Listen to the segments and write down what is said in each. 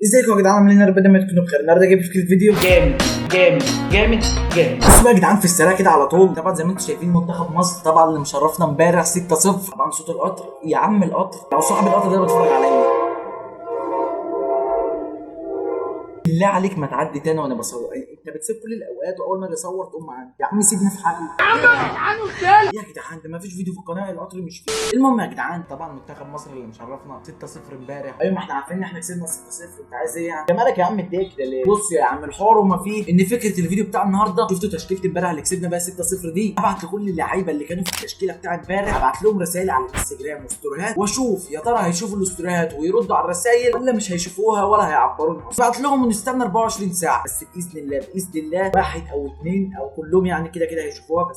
ازيكم يا جدعان؟ عاملين ايه؟ ربنا ما تكونوا بخير. النهارده جايب فكره فيديو جامد جامد جامد جامد. بصوا بقى يا جدعان في السريع كده على طول. طبعا زي ما انتم شايفين منتخب مصر طبعا اللي مشرفنا امبارح 6-0. طبعا صوت القطر يا عم، القطر لو صاحب القطر ده بيتفرج عليا بالله عليك ما تعدي تاني وانا بصور. انت بتسيب كل الاوقات واول ما اصور تقوم معانا. يا عم سيبني في حالي يا جدعان، ده ما فيش فيديو في القناه، القطر مش فيه. المهم يا جدعان طبعا منتخب مصر اللي مشرفنا 6-0 امبارح. ايوه ما احنا عارفين ان احنا كسبنا 6-0. انت عايز ايه يعني؟ انت مالك يا عم اتضايق كده ليه؟ بص يا عم الحوار وما فيه ان فكره الفيديو بتاع النهارده، شفتوا تشكيله امبارح اللي كسبنا بقى 6-0 دي؟ هبعت لكل اللعيبه اللي كانوا في التشكيله بتاع امبارح، هبعت لهم رسائل على الانستجرام وستوريهات واشوف يا ترى هيشوفوا الاستوريهات ويردوا على الرسائل ولا مش هيشوفوها ولا هيعبرونا. بعت لهم ونستنى 24 ساعه بس باذن الله. باذن الله واحد او اثنين او كلهم يعني كده كده هيشوفوها.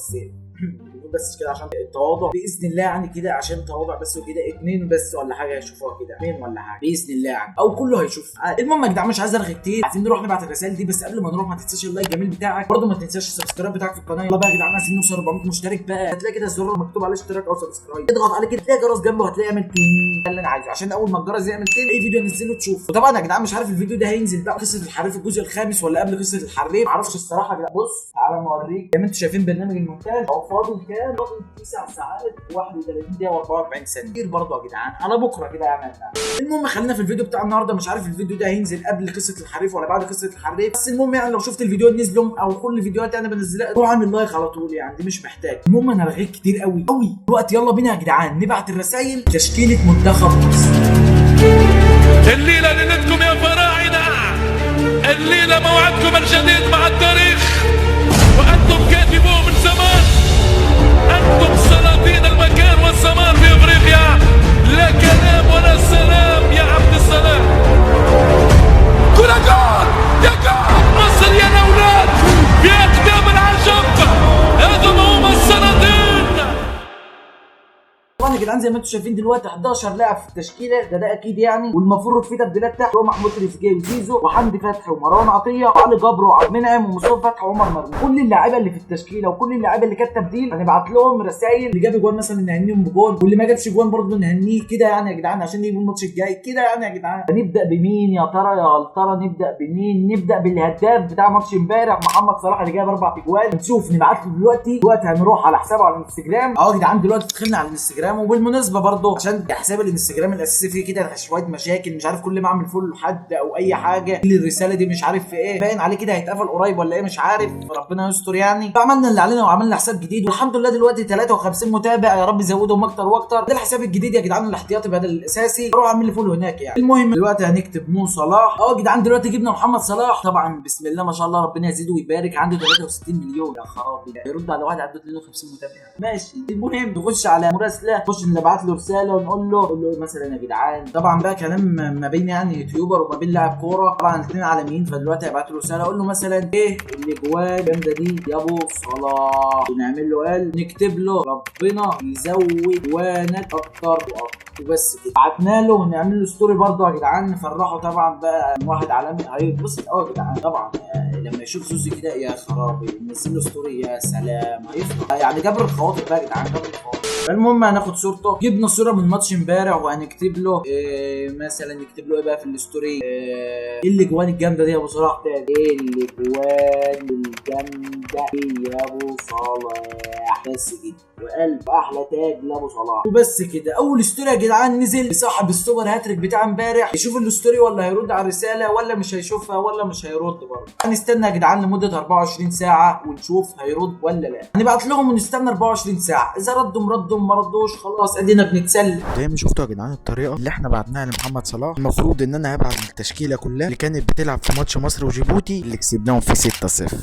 بس كده عشان التواضع باذن الله يعني كده، عشان التواضع بس وكده اثنين بس ولا حاجه هيشوفوها كده، اثنين ولا حاجه باذن الله يعني، او كله هيشوف. المهم يا جدعان مش عايز ارغي كتير، عايزين نروح نبعت الرسائل دي. بس قبل ما نروح ما تنساش اللايك الجميل بتاعك، برضه ما تنساش السبسكرايب بتاعك في القناه. يلا بقى يا جدعان عايزين نوصل 400 مشترك بقى. هتلاقي كده الزرار مكتوب عليه اشتراك او سبسكرايب، اضغط عليه كده تلاقي جرس جنبه، هتلاقي يعمل تين. ده اللي انا عايزه عشان اول ما الجرس يعمل تين اي فيديو انزله تشوفه. وطبعا يا جدعان مش عارف الفيديو ده هينزل بقى قصه الحريف الجزء الخامس ولا قبل قصه الحريف، معرفش الصراحه كده. بص تعالى نوريك زي ما انتم شايفين برنامج المونتاج هو فاضل كام؟ فاضل 9 ساعات 31 دقيقه و44 ثانيه كتير برضه يا جدعان. انا بكره كده عملنا. المهم خلينا في الفيديو بتاع النهارده. مش عارف الفيديو ده هينزل قبل قصه الحريف ولا بعد قصه الحريف، بس المهم يعني لو شفت الفيديو نزلهم او كل الفيديوهات انا بنزلها روح اعمل لايك على طول يعني، دي مش محتاج. المهم انا رغيت كتير قوي قوي دلوقتي. يلا بينا يا جدعان نبعت الرسائل تشكيله منتخب مصر. الليله ليلتكم يا فراعنه، الليله موعدكم الجديد مع التاريخ وانتم كاتبوه من زمان. انتم سلاطين المكان والزمان في افريقيا، لا كلام ولا سلام يا عبد السلام. كرة جول يا جول مصر يا الاولاد في اقدام العجب، هذم هم السلاطين. طبعا يا جدعان زي ما انتم شايفين دلوقتي 11 لاعب في التشكيله، ده اكيد يعني. والمفروض في تبديلات تحت، هو محمود تريزيجيه وزيزو وحمدي فتحي ومروان عطيه وعلي جبر وعبد المنعم ومصطفى فتحي وعمر مرموش. كل اللعيبه اللي في التشكيله وكل اللعيبه اللي كانت تبديل هنبعت لهم رسائل. اللي جاب جوان مثلا نهنيهم بجول، واللي ما جابش جوان برضه نهنيه كده يعني يا جدعان، عشان يجيبوا الماتش الجاي كده يعني يا جدعان. هنبدا بمين يا ترى يا ترى؟ نبدا بمين؟ نبدا بالهداف بتاع ماتش امبارح محمد صلاح اللي جاب 4 اجوال. نشوف نبعت له دلوقتي هنروح على حسابه على الانستجرام. يا جدعان دلوقتي دخلنا على الانستجرام. وبالمناسبه برضه عشان حساب الانستجرام الاساسي فيه كده شويه مشاكل، مش عارف كل ما اعمل فولو لحد او اي حاجه الرساله دي مش عارف في ايه، باين عليه كده هيتقفل قريب ولا ايه مش عارف، ربنا يستر يعني. فعملنا اللي علينا وعملنا حساب جديد والحمد لله دلوقتي 53 متابع، يا رب يزودهم اكتر واكتر. ده الحساب الجديد يا جدعان الاحتياطي بدل الاساسي، روح اعمل لي فولو هناك يعني. المهم دلوقتي هنكتب مو صلاح. يا جدعان دلوقتي جبنا محمد صلاح طبعا، بسم الله ما شاء الله ربنا يزيده ويبارك، عنده 63 مليون. يا خرابي يرد على واحد عنده 52 متابع ماشي. المهم نخش على مراسله، نخش نبعت له رساله ونقول له مثلا يا جدعان طبعا بقى كلام ما بين يعني يوتيوبر وما بين لاعب كوره، طبعا الاثنين عالميين. فدلوقتي هبعت له رساله اقول له مثلا ايه الاجوان جامده دي يا ابو صلاح، ونعمل له قال نكتب له ربنا يزود جوانك اكتر واكتر وبس كده. بعتنا له ونعمل له ستوري برضه يا جدعان نفرحه طبعا بقى. واحد عالمي هيتبسط قوي يا جدعان طبعا لما يشوف زوزي كده. يا خرابي ننزل له ستوري يا سلام هيفرح يعني. جبر الخواطر بقى يا جدعان، جبر الخواطر. المهم هناخد صورته، جبنا صوره من ماتش امبارح وهنكتب له مثلا نكتب له ايه بقى في الستوري، ايه الاجوان الجامده دي يا ابو صلاح تاني، ايه الاجوان الجامده دي يا ابو صلاح بس كده، وقلب احلى تاج لابو صلاح وبس كده. اول ستوري يا جدعان نزل صاحب السوبر هاتريك بتاع امبارح، يشوف الستوري ولا هيرد على الرساله ولا مش هيشوفها ولا مش هيرد برضه. هنستنى يا جدعان لمده 24 ساعه ونشوف هيرد ولا لا. هنبعت لهم ونستنى 24 ساعه، اذا ردوا ما ردوش خلاص ادينا بنتسلى. زي ما شفتوا يا جدعان الطريقه اللي احنا بعتناها لمحمد صلاح، المفروض ان انا هبعت التشكيله كلها اللي كانت بتلعب في ماتش مصر وجيبوتي اللي كسبناهم في 6-0.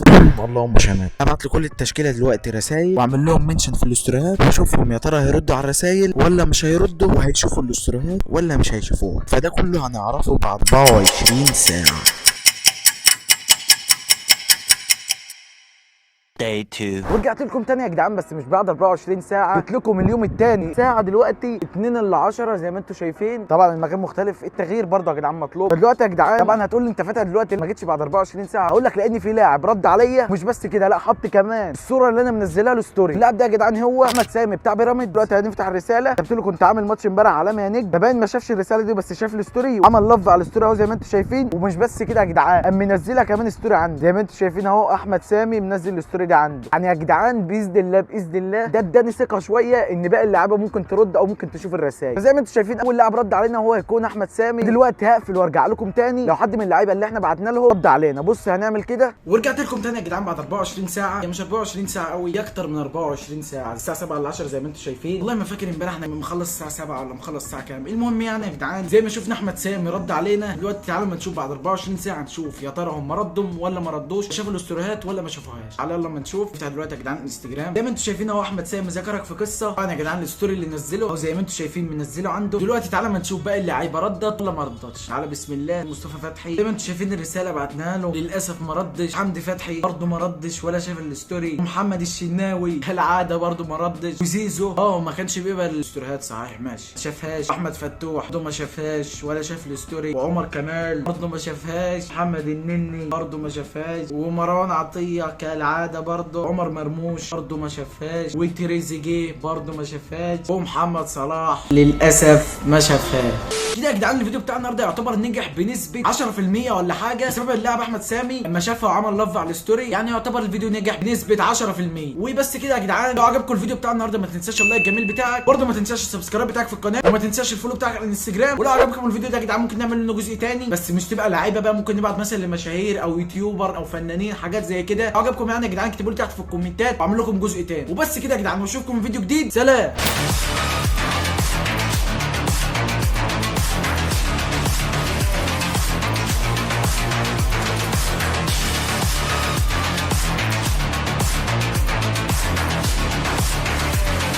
اللهم شمال. هبعت لكل التشكيله دلوقتي رسائل واعمل لهم منشن في الاستوريات واشوفهم يا ترى هيردوا على الرسائل ولا مش هيردوا، وهيشوفوا الاستوريات ولا مش هيشوفوها. فده كله هنعرفه بعد 24 ساعه. Day 2. ورجعت لكم تاني يا جدعان، بس مش بعد 24 ساعه، جبت لكم اليوم التاني ساعه دلوقتي 2/10 زي ما انتم شايفين. طبعا المكان مختلف، التغيير برضه يا جدعان مطلوب. دلوقتي يا جدعان طبعا هتقول لي انت فاتح دلوقتي ما جيتش بعد 24 ساعه، هقول لك لان في لاعب رد عليا، مش بس كده لا، حط كمان الصوره اللي انا منزلها له ستوري. اللاعب ده يا جدعان هو احمد سامي بتاع بيراميدز. دلوقتي هنفتح الرساله، كتبت له كنت عامل ماتش امبارح عالمي يا نجم. ده باين ما شافش الرساله دي بس شاف الستوري وعمل لف على الستوري اهو زي ما انتم شايفين. ومش بس كده يا جدعان، قام منزلها كمان ستوري عندي زي ما انتم شايفين اهو، احمد سامي منزل الستوري دي عنده. يعني يا جدعان باذن الله باذن الله ده اداني ثقه شويه ان باقي اللعيبه ممكن ترد او ممكن تشوف الرسائل. فزي ما انتم شايفين اول لاعب رد علينا هو هيكون احمد سامي. دلوقتي هقفل وارجع لكم تاني لو حد من اللعيبه اللي احنا بعتنا له رد علينا. بص هنعمل كده ورجعت لكم تاني يا جدعان بعد 24 ساعه، يا مش 24 ساعه قوي، اكتر من 24 ساعه. الساعه 7:10 زي ما انتم شايفين. والله ما فاكر امبارح احنا مخلص الساعه 7 ولا مخلص الساعه كام. المهم يعني يا جدعان زي ما شفنا احمد سامي رد علينا. دلوقتي تعالوا ما نشوف بعد 24 ساعه، نشوف يا ترى هم ردوا ولا ما ردوش، شافوا الاستوريات ولا ما شافوهاش. تعالوا يلا ما نشوف. افتح دلوقتي يا جدعان انستجرام زي ما انتم شايفين اهو، احمد سامي ذكرك في قصه. طبعا يا جدعان الستوري اللي نزله اهو زي ما انتم شايفين منزله عنده. دلوقتي تعالى ما نشوف باقي اللعيبه ردت ولا ما ردتش. تعالى بسم الله. مصطفى فتحي زي ما انتم شايفين الرساله بعتناها له، للاسف ما ردش. حمدي فتحي برضه ما ردش ولا شاف الستوري. محمد الشناوي كالعاده برضه ما ردش. وزيزو ما كانش بيقبل الاستوريات صحيح ماشي، شافهاش. احمد فتوح برضه ما شافهاش ولا شاف الستوري. وعمر كمال برضه ما شافهاش. محمد النني برضه ما شافهاش. ومروان عطيه كالعاده برضه. عمر مرموش برضه ما شافهاش. وتريزيجيه برضه ما شافهاش. ومحمد صلاح للاسف ما شافهاش. كده يا جدعان الفيديو بتاع النهارده يعتبر نجح بنسبه 10% ولا حاجه، بسبب اللاعب احمد سامي لما شافها وعمل لف على الستوري. يعني يعتبر الفيديو نجح بنسبه 10%. وبس كده يا جدعان، لو عجبكم الفيديو بتاع النهارده ما تنساش اللايك الجميل بتاعك، برضه ما تنساش السبسكرايب بتاعك في القناه، وما تنساش الفولو بتاعك على الانستجرام. ولو عجبكم الفيديو ده يا جدعان ممكن نعمل منه جزء تاني، بس مش تبقى لعيبه بقى، ممكن نبعت مثلا لمشاهير او يوتيوبر او فنانين حاجات زي كده. لو عجبكم يعني يا جدعان اكتبوا لي تحت في الكومنتات واعمل لكم جزء تاني. وبس كده يا جدعان، واشوفكم في فيديو جديد. سلام.